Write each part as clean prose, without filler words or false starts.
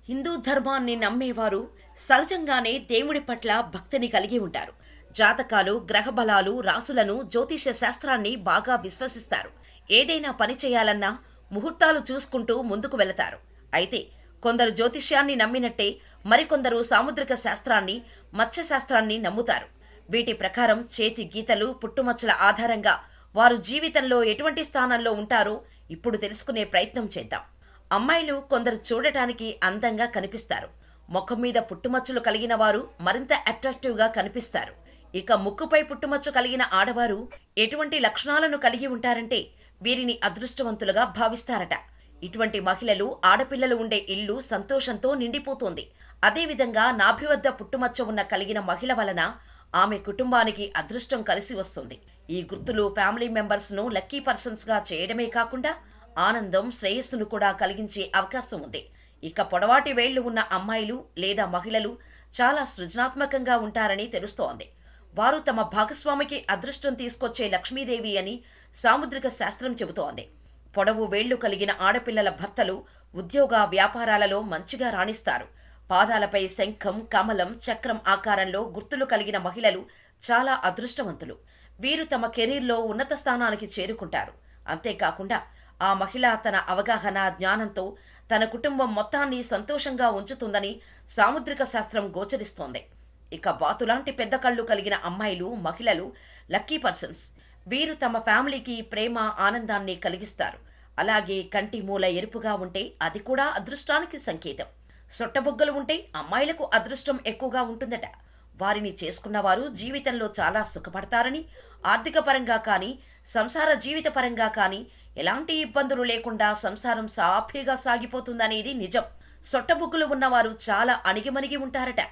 హిందూ ధర్మాన్ని నమ్మేవారు సహజంగానే దేవుడి పట్ల భక్తిని కలిగి ఉంటారు. జాతకాలు, గ్రహబలాలు, రాసులను, జ్యోతిష శాస్త్రాన్ని బాగా విశ్వసిస్తారు. ఏదైనా పని చేయాలన్నా ముహూర్తాలు చూసుకుంటూ ముందుకు వెళతారు. అయితే కొందరు జ్యోతిష్యాన్ని నమ్మినట్టే మరికొందరు సాముద్రిక శాస్త్రాన్ని, మత్స్య శాస్త్రాన్ని నమ్ముతారు. వీటి ప్రకారం చేతి గీతలు, పుట్టుమచ్చల ఆధారంగా వారు జీవితంలో ఎటువంటి స్థానంలో ఉంటారో ఇప్పుడు తెలుసుకునే ప్రయత్నం చేద్దాం. అమ్మాయిలు కొందరు చూడటానికి అందంగా కనిపిస్తారు. ముఖం మీద పుట్టుమచ్చలు కలిగిన వారు మరింత అట్రాక్టివ్గా కనిపిస్తారు. ఇక ముక్కుపై పుట్టుమచ్చ కలిగిన ఆడవారు ఎటువంటి లక్షణాలను కలిగి ఉంటారంటే వీరిని అదృష్టవంతులుగా భావిస్తారట. ఇటువంటి మహిళలు, ఆడపిల్లలు ఉండే ఇల్లు సంతోషంతో నిండిపోతుంది. అదేవిధంగా నాభి వద్ద పుట్టుమచ్చ ఉన్న కలిగిన మహిళ వలన ఆమె కుటుంబానికి అదృష్టం కలిసి వస్తుంది. ఈ గుర్తులు ఫ్యామిలీ మెంబర్స్ ను లక్కీ పర్సన్స్ గా చేయడమే కాకుండా ఆనందం, శ్రేయస్సును కూడా కలిగించే అవకాశం ఉంది. ఇక పొడవాటి వేళ్లు ఉన్న అమ్మాయిలు లేదా మహిళలు చాలా సృజనాత్మకంగా ఉంటారని తెలుస్తోంది. వారు తమ భాగస్వామికి అదృష్టం తీసుకొచ్చే లక్ష్మీదేవి అని సాముద్రిక శాస్త్రం చెబుతోంది. పొడవు వేళ్లు కలిగిన ఆడపిల్లల భర్తలు ఉద్యోగ, వ్యాపారాలలో మంచిగా రాణిస్తారు. పాదాలపై శంఖం, కమలం, చక్రం ఆకారంలో గుర్తులు కలిగిన మహిళలు చాలా అదృష్టవంతులు. వీరు తమ కెరీర్లో ఉన్నత స్థానానికి చేరుకుంటారు. అంతేకాకుండా ఆ మహిళ తన అవగాహన, జ్ఞానంతో తన కుటుంబం మొత్తాన్ని సంతోషంగా ఉంచుతుందని సాముద్రిక శాస్త్రం గోచరిస్తోంది. ఇక బాతులాంటి పెద్ద కళ్ళు కలిగిన అమ్మాయిలు, మహిళలు లక్కీ పర్సన్స్. వీరు తమ ఫ్యామిలీకి ప్రేమ, ఆనందాన్ని కలిగిస్తారు. అలాగే కంటి మూల ఎరుపుగా ఉంటే అది కూడా అదృష్టానికి సంకేతం. సొట్టబుగ్గలు ఉంటే అమ్మాయిలకు అదృష్టం ఎక్కువగా ఉంటుందట. వారిని చేసుకున్నవారు జీవితంలో చాలా సుఖపడతారని, ఆర్థిక పరంగా కానీ, సంసార జీవిత పరంగా కానీ ఎలాంటి ఇబ్బందులు లేకుండా సంసారం సాఫీగా సాగిపోతుందనేది నిజం. సొట్టబుగ్గులు ఉన్నవారు చాలా అణిగిమణిగి ఉంటారట.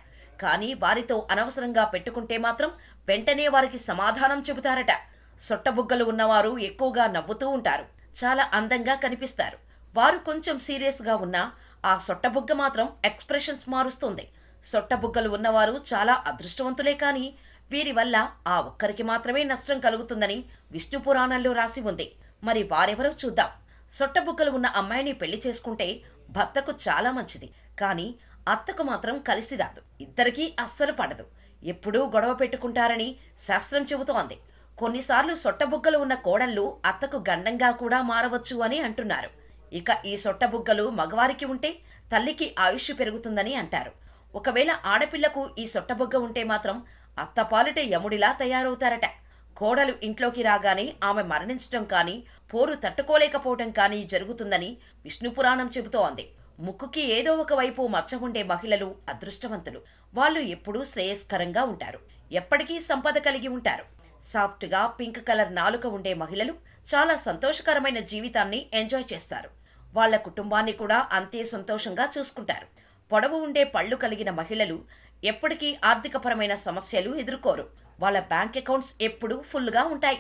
కానీ వారితో అనవసరంగా పెట్టుకుంటే మాత్రం వెంటనే వారికి సమాధానం చెబుతారట. సొట్టబుగ్గలు ఉన్నవారు ఎక్కువగా నవ్వుతూ ఉంటారు. చాలా అందంగా కనిపిస్తారు. వారు కొంచెం సీరియస్గా ఉన్నా ఆ సొట్టబుగ్గ మాత్రం ఎక్స్ప్రెషన్స్ మారుస్తుంది. సొట్టబుగ్గలు ఉన్నవారు చాలా అదృష్టవంతులే కానీ వీరి వల్ల ఆ ఒక్కరికి మాత్రమే నష్టం కలుగుతుందని విష్ణు పురాణంలో రాసి ఉంది. మరి వారెవరో చూద్దాం. సొట్టబుగ్గలు ఉన్న అమ్మాయిని పెళ్లి చేసుకుంటే భర్తకు చాలా మంచిది. కానీ అత్తకు మాత్రం కలిసి రాదు. ఇద్దరికీ అస్సలు పడదు. ఎప్పుడూ గొడవ పెట్టుకుంటారని శాస్త్రం చెబుతోంది. కొన్నిసార్లు సొట్టబుగ్గలు ఉన్న కోడళ్ళు అత్తకు గండంగా కూడా మారవచ్చు అని అంటున్నారు. ఇక ఈ సొట్టబుగ్గలు మగవారికి ఉంటే తల్లికి ఆయుష్ పెరుగుతుందని అంటారు. ఒకవేళ ఆడపిల్లకు ఈ సొట్టబుగ్గ ఉంటే మాత్రం అత్త పాలిట యముడిలా తయారవుతారట. కోడలు ఇంట్లోకి రాగానే ఆమె మరణించటం కానీ, పోరు తట్టుకోలేకపోవటం కానీ జరుగుతుందని విష్ణు పురాణం చెబుతోంది. ముక్కుకి ఏదో ఒక వైపు మచ్చ ఉండే మహిళలు అదృష్టవంతులు. వాళ్ళు ఎప్పుడూ శ్రేయస్కరంగా ఉంటారు. ఎప్పటికీ సంపద కలిగి ఉంటారు. సాఫ్ట్గా పింక్ కలర్ నాలుక ఉండే మహిళలు చాలా సంతోషకరమైన జీవితాన్ని ఎంజాయ్ చేస్తారు. వాళ్ళ కుటుంబాన్ని కూడా అంతే సంతోషంగా చూసుకుంటారు. పొడవు ఉండే పళ్ళు కలిగిన మహిళలు ఎప్పటికీ ఆర్థికపరమైన సమస్యలు ఎదుర్కోరు. వాళ్ళ బ్యాంక్ అకౌంట్స్ ఎప్పుడూ ఫుల్గా ఉంటాయి.